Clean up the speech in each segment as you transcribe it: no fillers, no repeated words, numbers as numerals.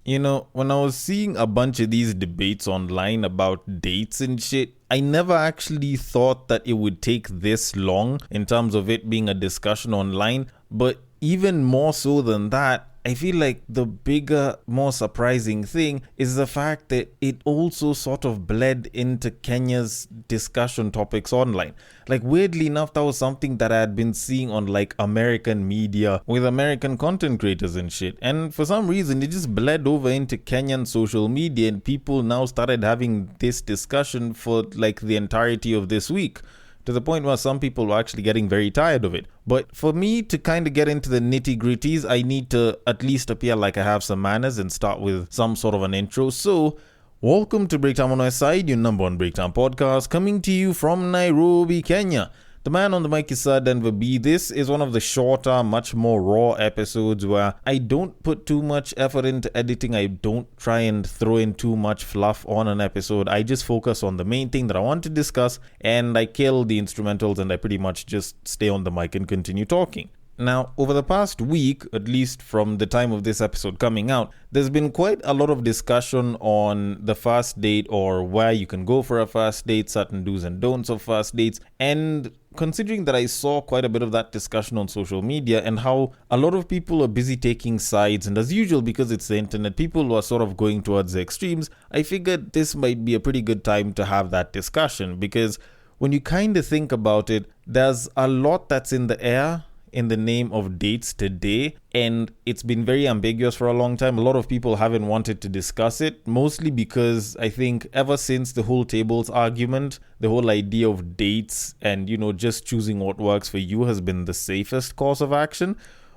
You know, when I was seeing a bunch of these debates online about dates and shit, I never actually thought that it would take this long in terms of it being a discussion online. But even more so than that, I feel like the bigger, more surprising thing is the fact that it also sort of bled into Kenya's discussion topics online. Like, weirdly enough, that was something that I had been seeing on like American media with American content creators and shit. And for some reason, it just bled over into Kenyan social media, and people now started having this discussion for like the entirety of this week, to the point where some people were actually getting very tired of it. But for me to kind of get into the nitty gritties, I need to at least appear like I have some manners and start with some sort of an intro. So, welcome to Breaktime on My Side, your number one Breaktime podcast, coming to you from Nairobi, Kenya. The man on the mic is Sir Denver B. This is one of the shorter, much more raw episodes where I don't put too much effort into editing. I don't try and throw in too much fluff on an episode. I just focus on the main thing that I want to discuss, and I kill the instrumentals and I pretty much just stay on the mic and continue talking. Now, over the past week, at least from the time of this episode coming out, there's been quite a lot of discussion on the first date, or where you can go for a first date, certain do's and don'ts of first dates. And considering that I saw quite a bit of that discussion on social media and how a lot of people are busy taking sides, and as usual, because it's the internet, people are sort of going towards the extremes, I figured this might be a pretty good time to have that discussion, because when you kind of think about it, there's a lot that's in the air in the name of dates today, and it's been very ambiguous for a long time. A lot of people haven't wanted to discuss it, mostly because I think ever since the whole tables argument, the whole idea of dates and, you know, just choosing what works for you has been the safest course of action.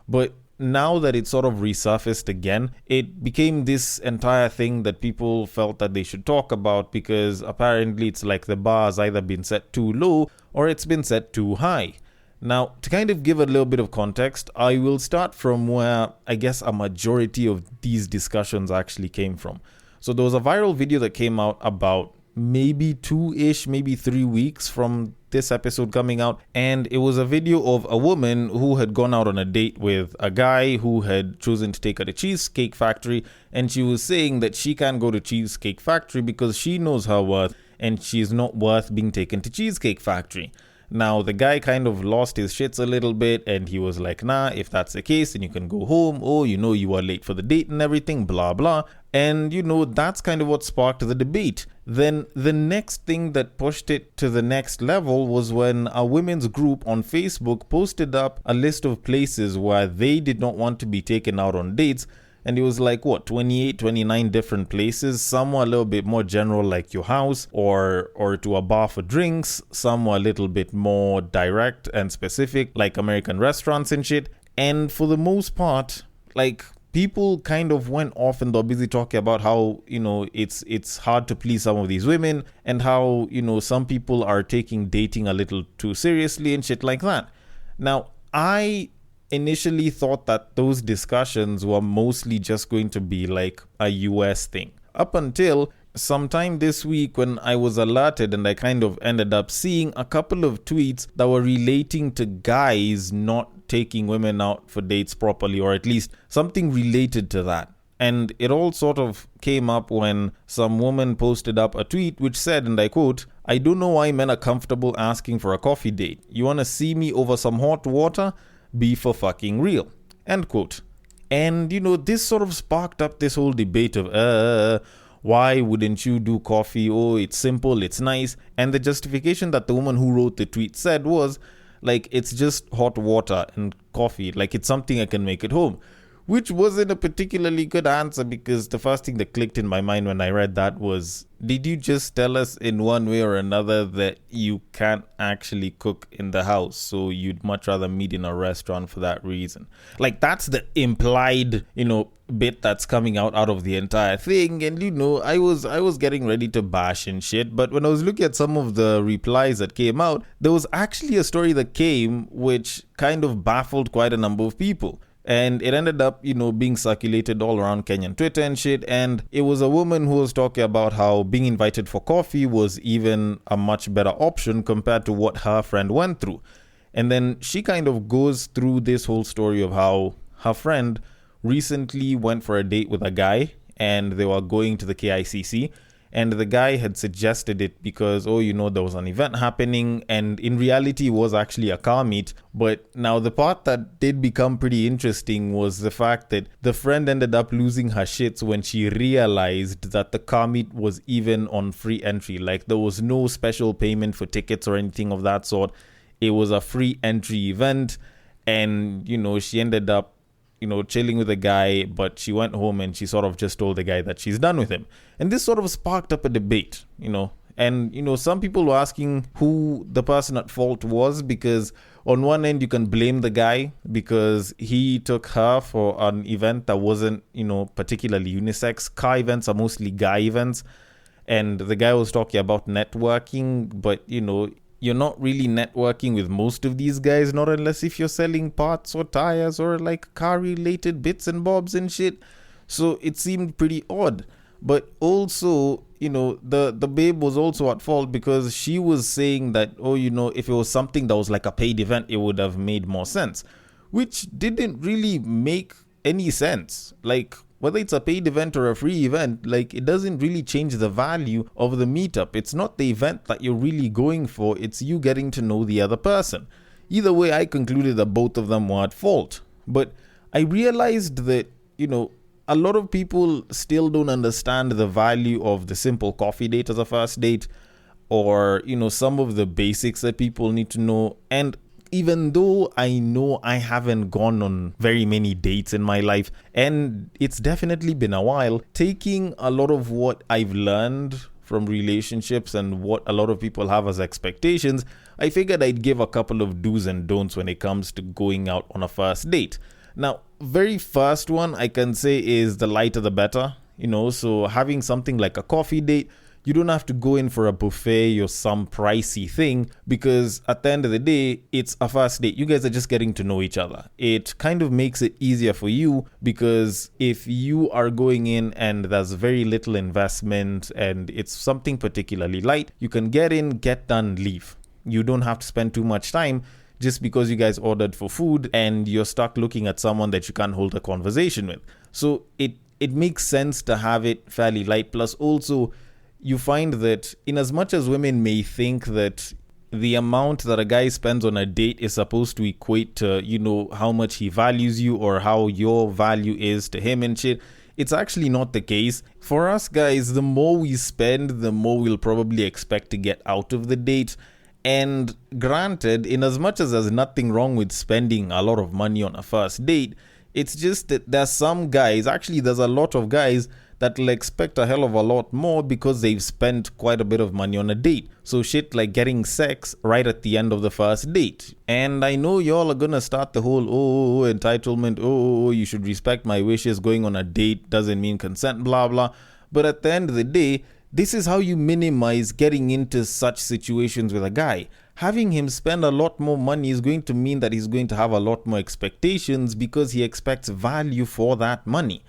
But now that it's sort of resurfaced again, it became this entire thing that people felt that they should talk about, because apparently it's like the bar has either been set too low or it's been set too high. Now, to kind of give a little bit of context, I will start from where I guess a majority of these discussions actually came from. So there was a viral video that came out about maybe 3 weeks from this episode coming out, and it was a video of a woman who had gone out on a date with a guy who had chosen to take her to Cheesecake Factory, and she was saying that she can't go to Cheesecake Factory because she knows her worth and she's not worth being taken to Cheesecake Factory. Now, the guy kind of lost his shits a little bit, and he was like, nah, if that's the case, then you can go home. Oh, you know, you are late for the date and everything, blah, blah. And, you know, that's kind of what sparked the debate. Then the next thing that pushed it to the next level was when a women's group on Facebook posted up a list of places where they did not want to be taken out on dates. And it was like, 28, 29 different places. Some were a little bit more general, like your house or to a bar for drinks. Some were a little bit more direct and specific, like American restaurants and shit. And for the most part, like, people kind of went off and they're busy talking about how, you know, it's hard to please some of these women, and how, you know, some people are taking dating a little too seriously and shit like that. Now, I initially thought that those discussions were mostly just going to be like a US thing, up until sometime this week when I was alerted and I kind of ended up seeing a couple of tweets that were relating to guys not taking women out for dates properly, or at least something related to that. And it all sort of came up when some woman posted up a tweet which said, and I quote, "I don't know why men are comfortable asking for a coffee date. You want to see me over some hot water? Be for fucking real," end quote. And, you know, this sort of sparked up this whole debate of, why wouldn't you do coffee? Oh, it's simple, it's nice. And the justification that the woman who wrote the tweet said was, like, it's just hot water and coffee. Like, it's something I can make at home. Which wasn't a particularly good answer, because the first thing that clicked in my mind when I read that was, did you just tell us in one way or another that you can't actually cook in the house, so you'd much rather meet in a restaurant for that reason? Like, that's the implied, you know, bit that's coming out of the entire thing. And, you know, I was getting ready to bash and shit, but when I was looking at some of the replies that came out, there was actually a story that came which kind of baffled quite a number of people. And it ended up, you know, being circulated all around Kenyan Twitter and shit. And it was a woman who was talking about how being invited for coffee was even a much better option compared to what her friend went through. And then she kind of goes through this whole story of how her friend recently went for a date with a guy, and they were going to the KICC. And the guy had suggested it because, there was an event happening, and in reality, it was actually a car meet. But now the part that did become pretty interesting was the fact that the friend ended up losing her shits when she realized that the car meet was even on free entry. Like, there was no special payment for tickets or anything of that sort. It was a free entry event, and, she ended up chilling with the guy, but she went home and she sort of just told the guy that she's done with him. And this sort of sparked up a debate, and, some people were asking who the person at fault was, because on one end, you can blame the guy because he took her for an event that wasn't, particularly unisex. Car events are mostly guy events. And the guy was talking about networking, but, you're not really networking with most of these guys, not unless if you're selling parts or tires or like car related bits and bobs and shit. So it seemed pretty odd. But also, the babe was also at fault because she was saying that, if it was something that was like a paid event, it would have made more sense, which didn't really make any sense. Like, whether it's a paid event or a free event, like, it doesn't really change the value of the meetup. It's not the event that you're really going for. It's you getting to know the other person. Either way, I concluded that both of them were at fault. But I realized that, a lot of people still don't understand the value of the simple coffee date as a first date, or, some of the basics that people need to know. And even though I know I haven't gone on very many dates in my life, and it's definitely been a while, taking a lot of what I've learned from relationships and what a lot of people have as expectations, I figured I'd give a couple of do's and don'ts when it comes to going out on a first date. Now, very first one I can say is the lighter the better. So having something like a coffee date, you don't have to go in for a buffet or some pricey thing, because at the end of the day, it's a first date. You guys are just getting to know each other. It kind of makes it easier for you, because if you are going in and there's very little investment and it's something particularly light, you can get in, get done, leave. You don't have to spend too much time just because you guys ordered for food and you're stuck looking at someone that you can't hold a conversation with. So it makes sense to have it fairly light. Plus also, you find that in as much as women may think that the amount that a guy spends on a date is supposed to equate to, how much he values you or how your value is to him and shit, it's actually not the case. For us guys, the more we spend, the more we'll probably expect to get out of the date. And granted, in as much as there's nothing wrong with spending a lot of money on a first date, it's just that there's some guys, actually there's a lot of guys that will expect a hell of a lot more because they've spent quite a bit of money on a date. So shit like getting sex right at the end of the first date. And I know y'all are gonna start the whole entitlement, you should respect my wishes, going on a date doesn't mean consent, blah blah. But at the end of the day, this is how you minimize getting into such situations with a guy. Having him spend a lot more money is going to mean that he's going to have a lot more expectations because he expects value for that money.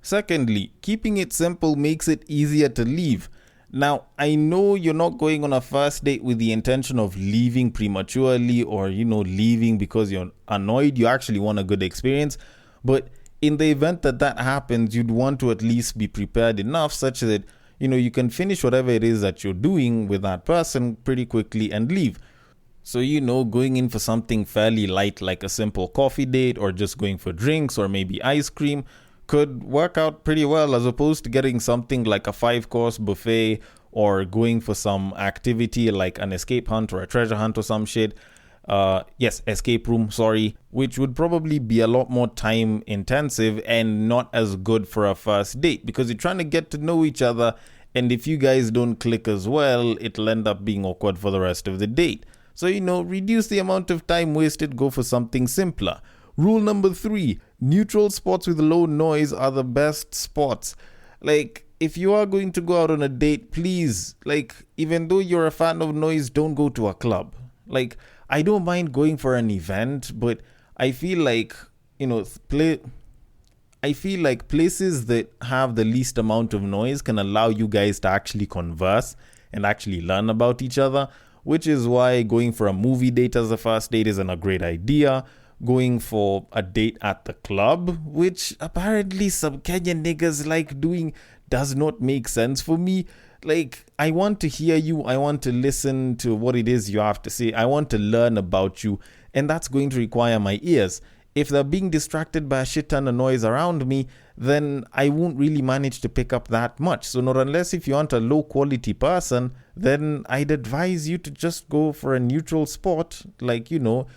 Secondly, keeping it simple makes it easier to leave. Now, I know you're not going on a first date with the intention of leaving prematurely or, leaving because you're annoyed. You actually want a good experience. But in the event that happens, you'd want to at least be prepared enough such that, you can finish whatever it is that you're doing with that person pretty quickly and leave. So, going in for something fairly light like a simple coffee date or just going for drinks or maybe ice cream could work out pretty well, as opposed to getting something like a 5-course buffet or going for some activity like an escape hunt or a treasure hunt or some shit. Escape room, which would probably be a lot more time intensive and not as good for a first date because you're trying to get to know each other. And if you guys don't click as well, it'll end up being awkward for the rest of the date. So, reduce the amount of time wasted, go for something simpler. Rule number 3, neutral spots with low noise are the best spots. Like, if you are going to go out on a date, please, even though you're a fan of noise, don't go to a club. I don't mind going for an event, but I feel like, places that have the least amount of noise can allow you guys to actually converse and actually learn about each other, which is why going for a movie date as a first date isn't a great idea. going for a date at the club, which apparently some Kenyan niggas like doing, does not make sense for me. Like, I want to hear you. I want to listen to what it is you have to say. I want to learn about you. And that's going to require my ears. If they're being distracted by a shit ton of noise around me, then I won't really manage to pick up that much. So not unless if you want a low quality person, then I'd advise you to just go for a neutral spot, like, you know,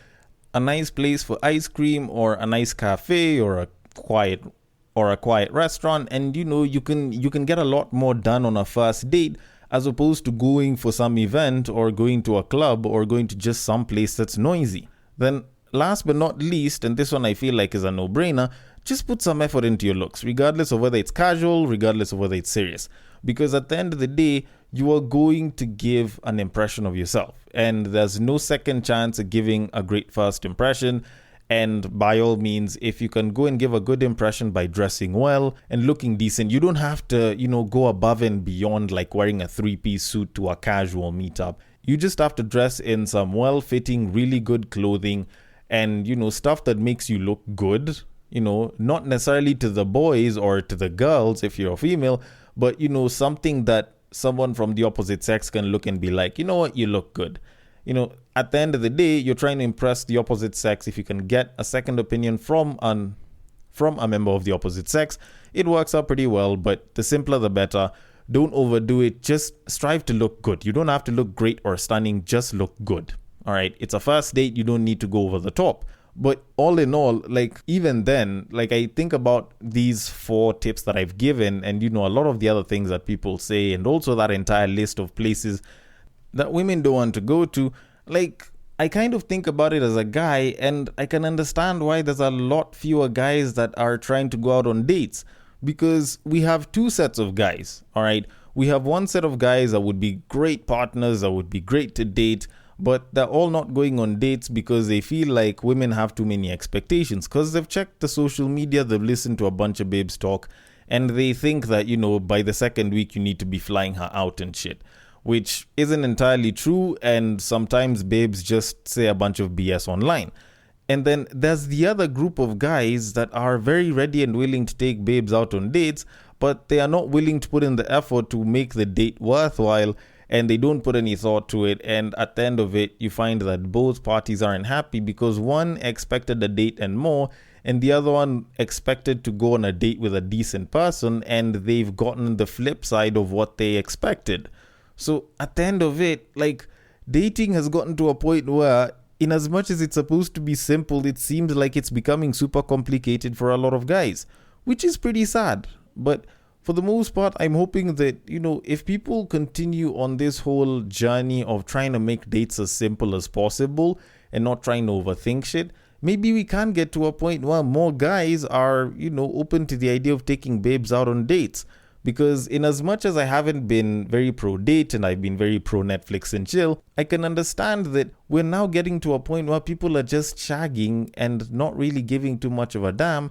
a nice place for ice cream or a nice cafe or a quiet restaurant, and you know, you can get a lot more done on a first date as opposed to going for some event or going to a club or going to just some place that's noisy. Then last but not least, and this one I feel like is a no-brainer, just put some effort into your looks, regardless of whether it's casual, regardless of whether it's serious. Because at the end of the day, you are going to give an impression of yourself. And there's no second chance at giving a great first impression. And by all means, if you can go and give a good impression by dressing well and looking decent, you don't have to, you know, go above and beyond like wearing a 3-piece suit to a casual meetup. You just have to dress in some well-fitting, really good clothing and, you know, stuff that makes you look good, you know, not necessarily to the boys or to the girls if you're a female, but, you know, something that someone from the opposite sex can look and be like, you know what, you look good. You know, at the end of the day, you're trying to impress the opposite sex. If you can get a second opinion from a member of the opposite sex, it works out pretty well, but the simpler the better. Don't overdo it. Just strive to look good. You don't have to look great or stunning. Just look good. All right. It's a first date. You don't need to go over the top. But all in all, like even then, like I think about these 4 tips that I've given and, you know, a lot of the other things that people say and also that entire list of places that women don't want to go to. Like, I kind of think about it as a guy and I can understand why there's a lot fewer guys that are trying to go out on dates, because we have 2 sets of guys. All right. We have one set of guys that would be great partners, that would be great to date, but they're all not going on dates because they feel like women have too many expectations, because they've checked the social media, they've listened to a bunch of babes talk, and they think that, you know, by the second week you need to be flying her out and shit, which isn't entirely true, and sometimes babes just say a bunch of BS online. And then there's the other group of guys that are very ready and willing to take babes out on dates, but they are not willing to put in the effort to make the date worthwhile, and they don't put any thought to it. And at the end of it, you find that both parties aren't happy because one expected a date and more, and the other one expected to go on a date with a decent person, and they've gotten the flip side of what they expected. So at the end of it, like, dating has gotten to a point where, in as much as it's supposed to be simple, it seems like it's becoming super complicated for a lot of guys, which is pretty sad. But for the most part, I'm hoping that, you know, if people continue on this whole journey of trying to make dates as simple as possible and not trying to overthink shit, maybe we can get to a point where more guys are, you know, open to the idea of taking babes out on dates. Because in as much as I haven't been very pro-date and I've been very pro-Netflix and chill, I can understand that we're now getting to a point where people are just shagging and not really giving too much of a damn,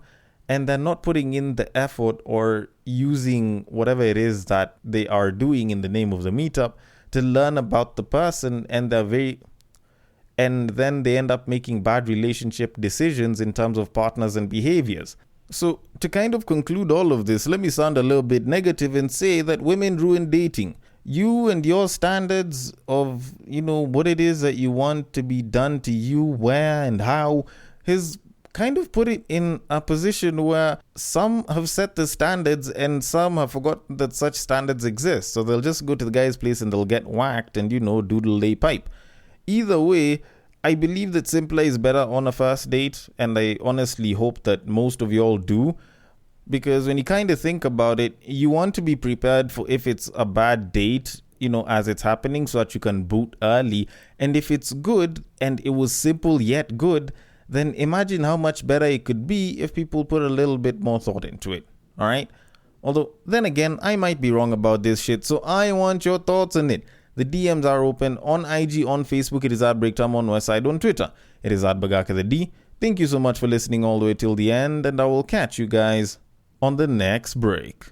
and they're not putting in the effort or using whatever it is that they are doing in the name of the meetup to learn about the person, and then they end up making bad relationship decisions in terms of partners and behaviors. So to kind of conclude all of this, let me sound a little bit negative and say that women ruin dating. You and your standards of, you know, what it is that you want to be done to you, where and how, has kind of put it in a position where some have set the standards and some have forgotten that such standards exist. So they'll just go to the guy's place and they'll get whacked and, you know, doodle lay pipe. Either way, I believe that simpler is better on a first date, and I honestly hope that most of y'all do, because when you kind of think about it, you want to be prepared for if it's a bad date, you know, as it's happening, so that you can boot early. And if it's good and it was simple yet good, then imagine how much better it could be if people put a little bit more thought into it. All right? Although, then again, I might be wrong about this shit, so I want your thoughts on it. The DMs are open on IG, on Facebook. It is at Breaktime, on Westside, on Twitter. It is at Bagaka the D. Thank you so much for listening all the way till the end, and I will catch you guys on the next break.